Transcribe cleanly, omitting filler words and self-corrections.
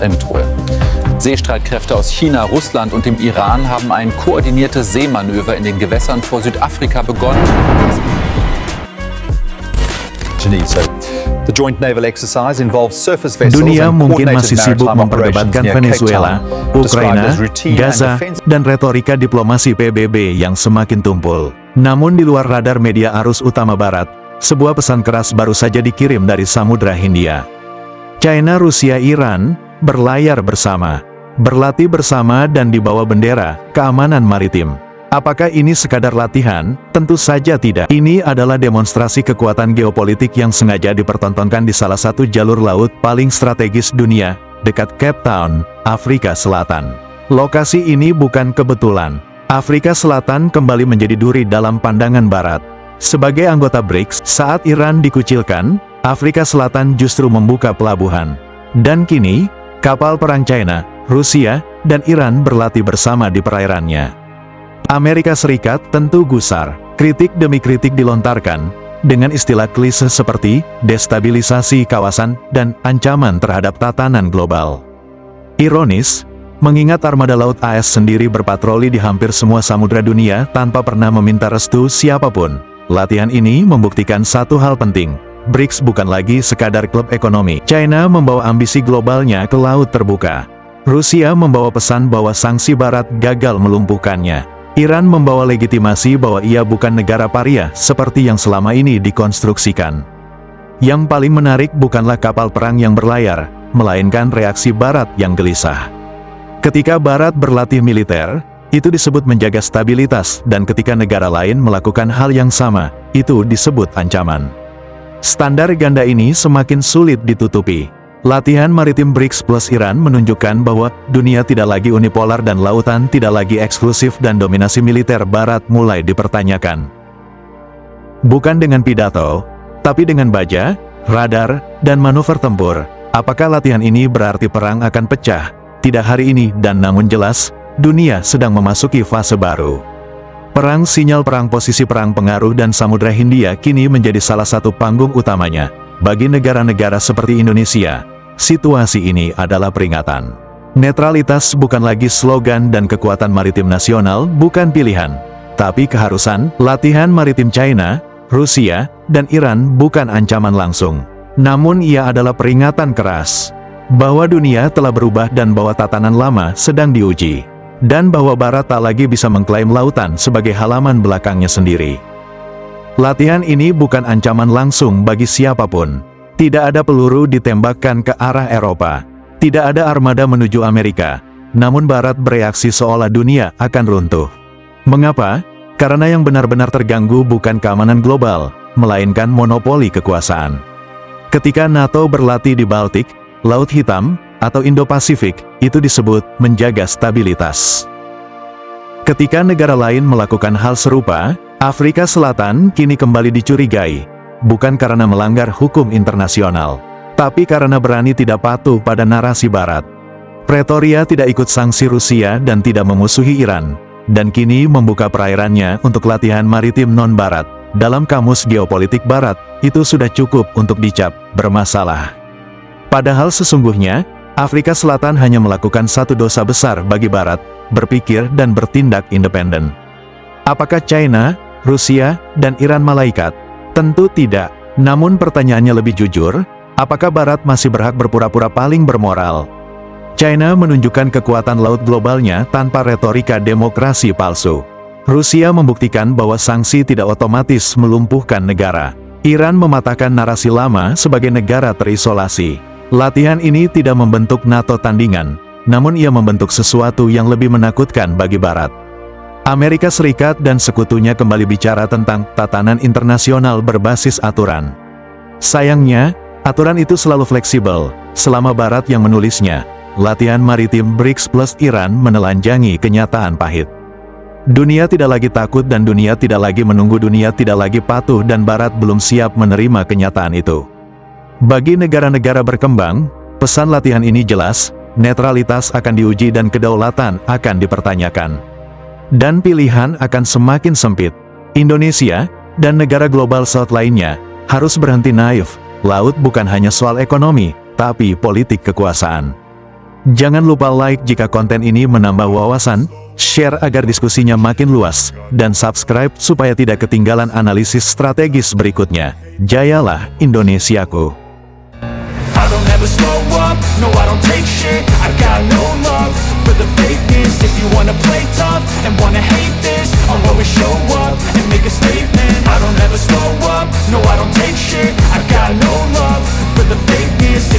Endruhe. Seestreitkräfte aus China, Russland und dem Iran haben ein koordiniertes Seemanöver in den Gewässern vor Südafrika begonnen. The joint naval exercise involves surface vessels Dunia and mungkin coordinated masih sibuk maritime memperdebatkan operations near Cape Venezuela, Town, described Ukraina, as routine and Gaza, defensive. dan retorika diplomasi PBB yang semakin tumpul. Namun di luar radar media arus utama barat, sebuah pesan keras baru saja dikirim dari Samudra Hindia. China, Rusia, Iran berlayar bersama, berlatih bersama dan dibawa bendera keamanan maritim. Apakah ini sekadar latihan? Tentu saja tidak. Ini adalah demonstrasi kekuatan geopolitik yang sengaja dipertontonkan di salah satu jalur laut paling strategis dunia, dekat Cape Town, Afrika Selatan. Lokasi ini bukan kebetulan. Afrika Selatan kembali menjadi duri dalam pandangan Barat. Sebagai anggota BRICS, saat Iran dikucilkan, Afrika Selatan justru membuka pelabuhan. Dan kini, kapal perang China, Rusia, dan Iran berlatih bersama di perairannya. Amerika Serikat tentu gusar. Kritik demi kritik dilontarkan, dengan istilah klise seperti destabilisasi kawasan dan ancaman terhadap tatanan global. Ironis, mengingat armada laut AS sendiri berpatroli di hampir semua samudra dunia tanpa pernah meminta restu siapapun. Latihan ini membuktikan satu hal penting. BRICS bukan lagi sekadar klub ekonomi. China membawa ambisi globalnya ke laut terbuka. Rusia membawa pesan bahwa sanksi Barat gagal melumpuhkannya. Iran membawa legitimasi bahwa ia bukan negara paria seperti yang selama ini dikonstruksikan. Yang paling menarik bukanlah kapal perang yang berlayar, melainkan reaksi Barat yang gelisah. Ketika Barat berlatih militer, itu disebut menjaga stabilitas, dan ketika negara lain melakukan hal yang sama, itu disebut ancaman. Standar ganda ini semakin sulit ditutupi. Latihan maritim BRICS plus Iran menunjukkan bahwa dunia tidak lagi unipolar dan lautan tidak lagi eksklusif dan dominasi militer Barat mulai dipertanyakan. Bukan dengan pidato, tapi dengan baja, radar, dan manuver tempur. Apakah latihan ini berarti perang akan pecah? Tidak hari ini, dan namun jelas, dunia sedang memasuki fase baru. Perang sinyal perang posisi perang pengaruh dan Samudra Hindia kini menjadi salah satu panggung utamanya. Bagi negara-negara seperti Indonesia, situasi ini adalah peringatan. Netralitas bukan lagi slogan dan kekuatan maritim nasional bukan pilihan, tapi keharusan. Latihan maritim China, Rusia, dan Iran bukan ancaman langsung. Namun ia adalah peringatan keras bahwa dunia telah berubah dan bahwa tatanan lama sedang diuji. Dan bahwa Barat tak lagi bisa mengklaim lautan sebagai halaman belakangnya sendiri. Latihan ini bukan ancaman langsung bagi siapapun. Tidak ada peluru ditembakkan ke arah Eropa. Tidak ada armada menuju Amerika. Namun Barat bereaksi seolah dunia akan runtuh. Mengapa? Karena yang benar-benar terganggu bukan keamanan global, melainkan monopoli kekuasaan. Ketika NATO berlatih di Baltik, Laut Hitam, atau Indo-Pasifik, itu disebut menjaga stabilitas. Ketika negara lain melakukan hal serupa, Afrika Selatan kini kembali dicurigai, bukan karena melanggar hukum internasional, tapi karena berani tidak patuh pada narasi Barat. Pretoria tidak ikut sanksi Rusia dan tidak memusuhi Iran, dan kini membuka perairannya untuk latihan maritim non-Barat. Dalam kamus geopolitik Barat, itu sudah cukup untuk dicap bermasalah. Padahal sesungguhnya, Afrika Selatan hanya melakukan satu dosa besar bagi Barat, berpikir dan bertindak independen. Apakah China, Rusia, dan Iran malaikat? Tentu tidak. Namun pertanyaannya lebih jujur, apakah Barat masih berhak berpura-pura paling bermoral? China menunjukkan kekuatan laut globalnya tanpa retorika demokrasi palsu. Rusia membuktikan bahwa sanksi tidak otomatis melumpuhkan negara. Iran mematahkan narasi lama sebagai negara terisolasi. Latihan ini tidak membentuk NATO tandingan, namun ia membentuk sesuatu yang lebih menakutkan bagi Barat. Amerika Serikat dan sekutunya kembali bicara tentang tatanan internasional berbasis aturan. Sayangnya, aturan itu selalu fleksibel, selama Barat yang menulisnya. Latihan maritim BRICS plus Iran menelanjangi kenyataan pahit. Dunia tidak lagi takut dan dunia tidak lagi menunggu, dunia tidak lagi patuh dan Barat belum siap menerima kenyataan itu. Bagi negara-negara berkembang, pesan latihan ini jelas, netralitas akan diuji dan kedaulatan akan dipertanyakan. Dan pilihan akan semakin sempit. Indonesia, dan negara global South lainnya, harus berhenti naif. Laut bukan hanya soal ekonomi, tapi politik kekuasaan. Jangan lupa like jika konten ini menambah wawasan, share agar diskusinya makin luas, dan subscribe supaya tidak ketinggalan analisis strategis berikutnya. Jayalah Indonesiaku! I don't ever slow up, no I don't take shit. I got no love for the fakeness. If you wanna play tough and wanna hate this, I'll always show up and make a statement. I don't ever slow up, no I don't take shit. I got no love for the fakeness.